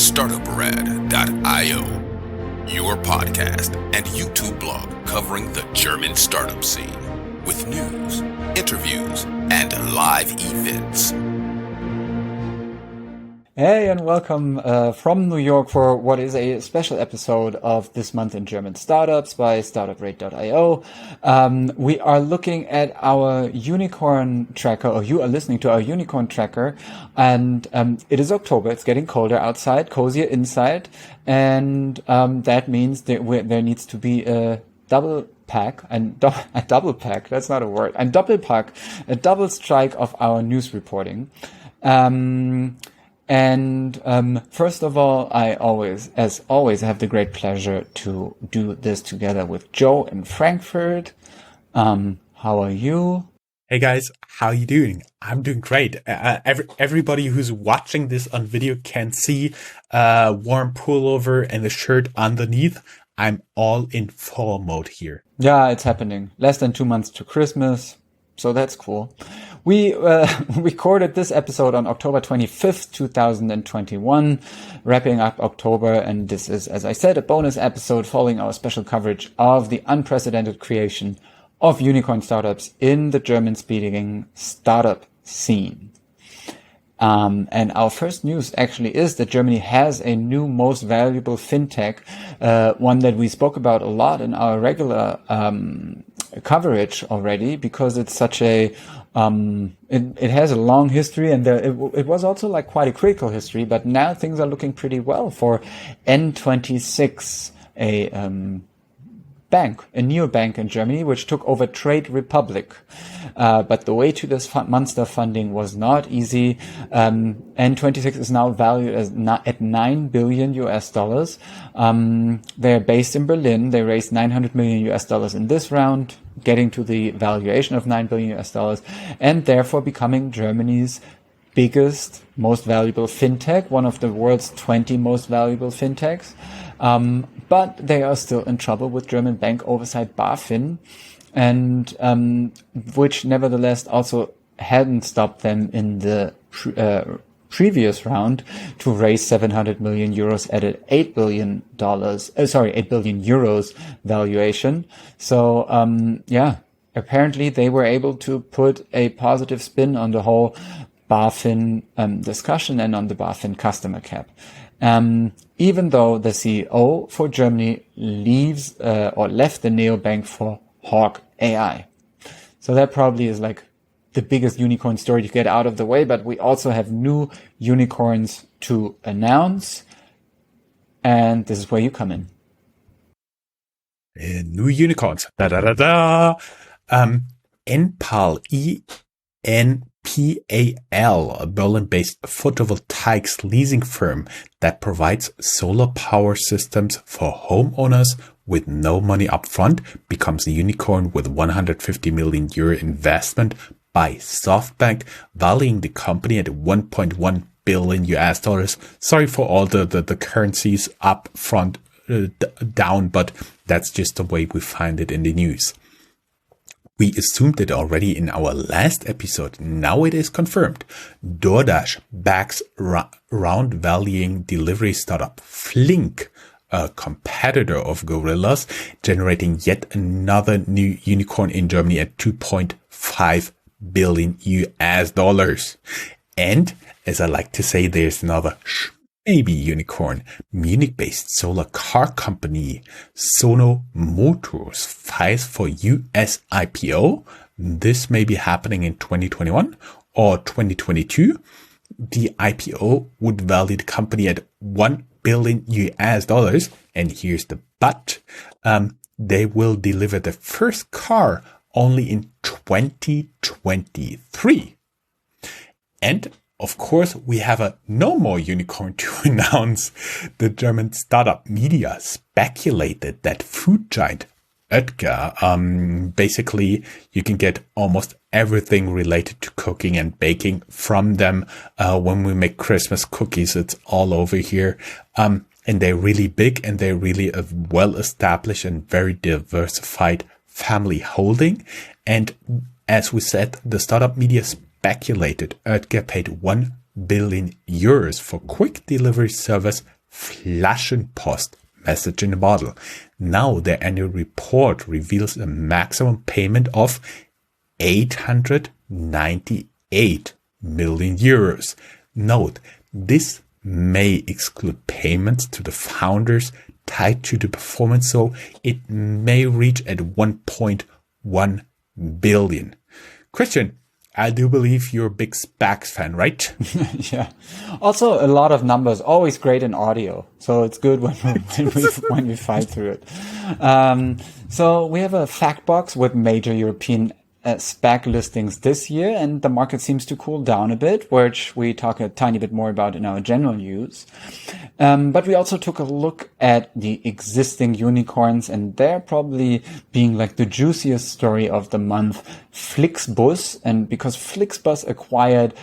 Startuprad.io, your podcast and YouTube blog covering the German startup scene with news, interviews, and live events. Hey, and welcome from New York for what is a special episode of This Month in German Startups by Startuprad.io. We are looking at our Unicorn Tracker, or you are listening to our Unicorn Tracker, and it is October. It's getting colder outside, cozier inside, and that means that there needs to be a double pack, and a double pack, that's not a word, a double pack, a double strike of our news reporting. First of all, I as always, have the great pleasure to do this together with Joe in Frankfurt. How are you? Hey guys, how are you doing? I'm doing great. Everybody who's watching this on video can see warm pullover and the shirt underneath. I'm all in fall mode here. Yeah, it's happening. Less than 2 months to Christmas. So that's cool. We recorded this episode on October 25th, 2021, wrapping up October. And this is, as I said, a bonus episode following our special coverage of the unprecedented creation of unicorn startups in the German-speaking startup scene. And our first news actually is that Germany has a new most valuable fintech, one that we spoke about a lot in our regular coverage already, because it's such a it has a long history, and it was also like quite a critical history, but now things are looking pretty well for N26, a neobank in Germany, which took over Trade Republic. But the way to this monster funding was not easy. N26 is now valued at $9 billion US. They're based in Berlin. They raised $900 million US in this round, getting to the valuation of $9 billion US, and therefore becoming Germany's biggest, most valuable fintech, one of the world's 20 most valuable fintechs. But they are still in trouble with German bank oversight BaFin, and which nevertheless also hadn't stopped them in the previous round to raise 700 million euros at an $8 billion euros valuation. So apparently they were able to put a positive spin on the whole BaFin discussion and on the BaFin customer cap. Even though the CEO for Germany left the neobank for Hawk AI. So that probably is like the biggest unicorn story to get out of the way, but we also have new unicorns to announce. And this is where you come in. New unicorns. NPAL, ENPAL, a Berlin-based photovoltaics leasing firm that provides solar power systems for homeowners with no money upfront, becomes a unicorn with 150 million euro investment by SoftBank, valuing the company at 1.1 billion US dollars. Sorry for all the currencies up front, down, but that's just the way we find it in the news. We assumed it already in our last episode. Now it is confirmed. DoorDash backs round valuing delivery startup Flink, a competitor of Gorillas, generating yet another new unicorn in Germany at 2.5 billion US dollars. And as I like to say, there's another maybe unicorn. Munich-based solar car company Sono Motors files for US IPO. This may be happening in 2021 or 2022. The IPO would value the company at 1 billion US dollars. And here's the but. They will deliver the first car only in 2023. And of course, we have no more unicorn to announce. The German startup media speculated that food giant Oetker, basically you can get almost everything related to cooking and baking from them. When we make Christmas cookies, it's all over here. And they're really big, and they're really a well-established and very diversified family holding. And as we said, the startup media speculated Oetker paid 1 billion euros for quick delivery service Flaschenpost message in a bottle. Now their annual report reveals a maximum payment of 898 million euros. Note, this may exclude payments to the founders tied to the performance, so it may reach at 1.1 billion. Christian, I do believe you're a big SPACs fan, right? Yeah. Also, a lot of numbers, always great in audio. So it's good when we fight through it. So we have a fact box with major European SPAC listings this year, and the market seems to cool down a bit, which we talk a tiny bit more about in our general news. But we also took a look at the existing unicorns, and they're probably being like the juiciest story of the month, Flixbus. And because Flixbus acquired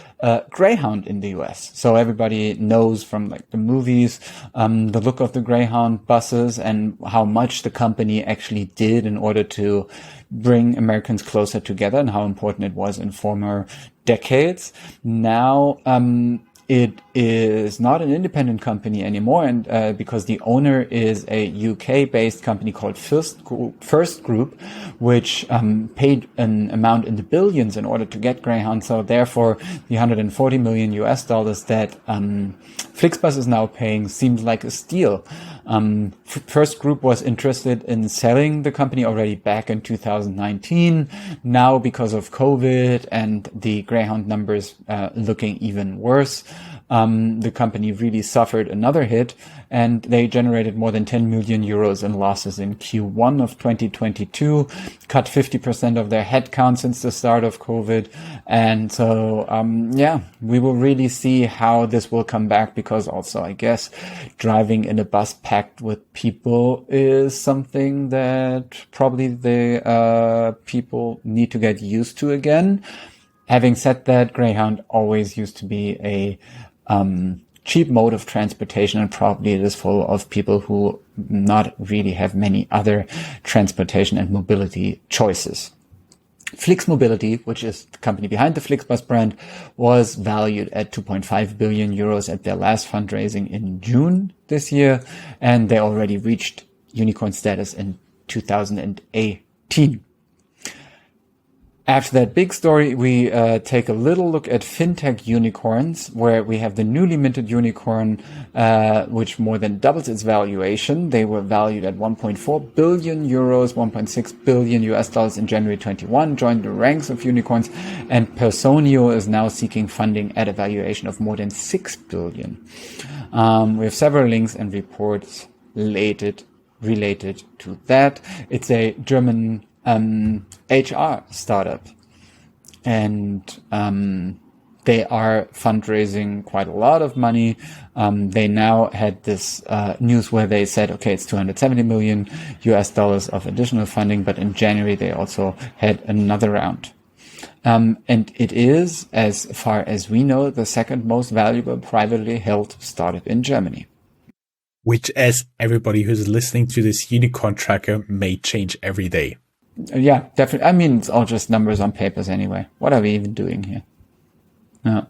Greyhound in the US. So everybody knows from like the movies, the look of the Greyhound buses and how much the company actually did in order to bring Americans closer together and how important it was in former decades. Now, it is not an independent company anymore, and because the owner is a UK-based company called First Group, which paid an amount in the billions in order to get Greyhound. So therefore, the $140 million that Flixbus is now paying seems like a steal. First Group was interested in selling the company already back in 2019. Now, because of COVID and the Greyhound numbers looking even worse, the company really suffered another hit, and they generated more than 10 million euros in losses in Q1 of 2022, cut 50% of their headcount since the start of COVID. And so, we will really see how this will come back, because also, I guess, driving in a bus packed with people is something that probably the people need to get used to again. Having said that, Greyhound always used to be a cheap mode of transportation, and probably it is full of people who not really have many other transportation and mobility choices. Flix Mobility, which is the company behind the Flixbus brand, was valued at 2.5 billion euros at their last fundraising in June this year, and they already reached unicorn status in 2018. After that big story, we take a little look at fintech unicorns, where we have the newly minted unicorn, which more than doubles its valuation. They were valued at 1.4 billion euros, $1.6 billion in January 21, joined the ranks of unicorns, and Personio is now seeking funding at a valuation of more than 6 billion. We have several links and reports related to that. It's a German HR startup, and they are fundraising quite a lot of money. They now had this news where they said, okay, it's $270 million of additional funding, but in January they also had another round. And it is, as far as we know, the second most valuable privately held startup in Germany. Which, as everybody who's listening to this unicorn tracker, may change every day. Yeah, definitely. I mean, it's all just numbers on papers anyway. What are we even doing here? No.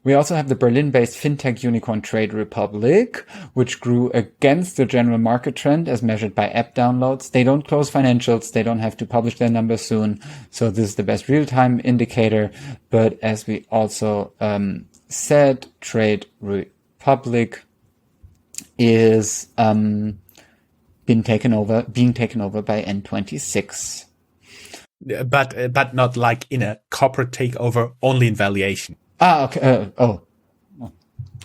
We also have the Berlin-based fintech unicorn Trade Republic, which grew against the general market trend as measured by app downloads. They don't close financials. They don't have to publish their numbers soon. So this is the best real-time indicator. But as we also said, Trade Republic is being taken over by N26. But not like in a corporate takeover, only in valuation. Okay.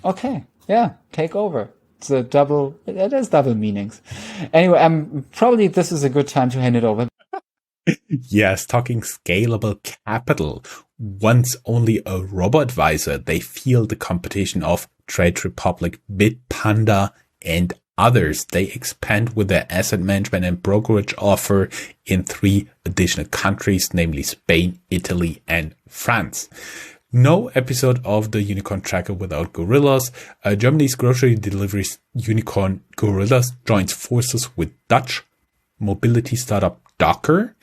Okay. Yeah. Takeover. It's a double. It has double meanings. Anyway, probably this is a good time to hand it over. Yes, talking scalable capital. Once only a robo-advisor, they feel the competition of Trade Republic, Bitpanda, and others. They expand with their asset management and brokerage offer in 3 additional countries, namely Spain, Italy, and France. No episode of the Unicorn Tracker without Gorillas. Germany's grocery delivery unicorn Gorillas joins forces with Dutch mobility startup Docker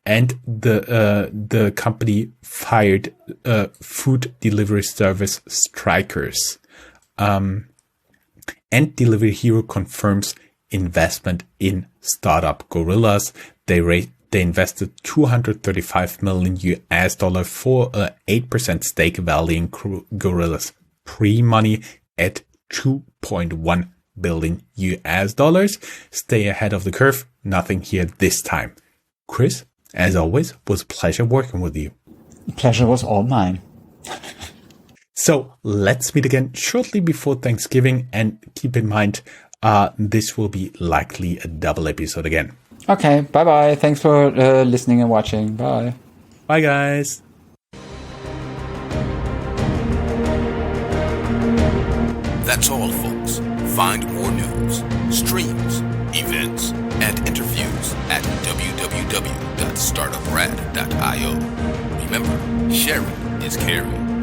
and the company fired food delivery service strikers. And Delivery Hero confirms investment in startup Gorillas. They invested $235 million for an 8% stake valuing Gorillas pre-money at $2.1 billion. Stay ahead of the curve. Nothing here this time. Chris, as always, was a pleasure working with you. Pleasure was all mine. So let's meet again shortly before Thanksgiving, and keep in mind, this will be likely a double episode again. Okay, bye-bye. Thanks for listening and watching. Bye. Bye, guys. That's all, folks. Find more news, streams, events, and interviews at www.startuprad.io. Remember, sharing is caring.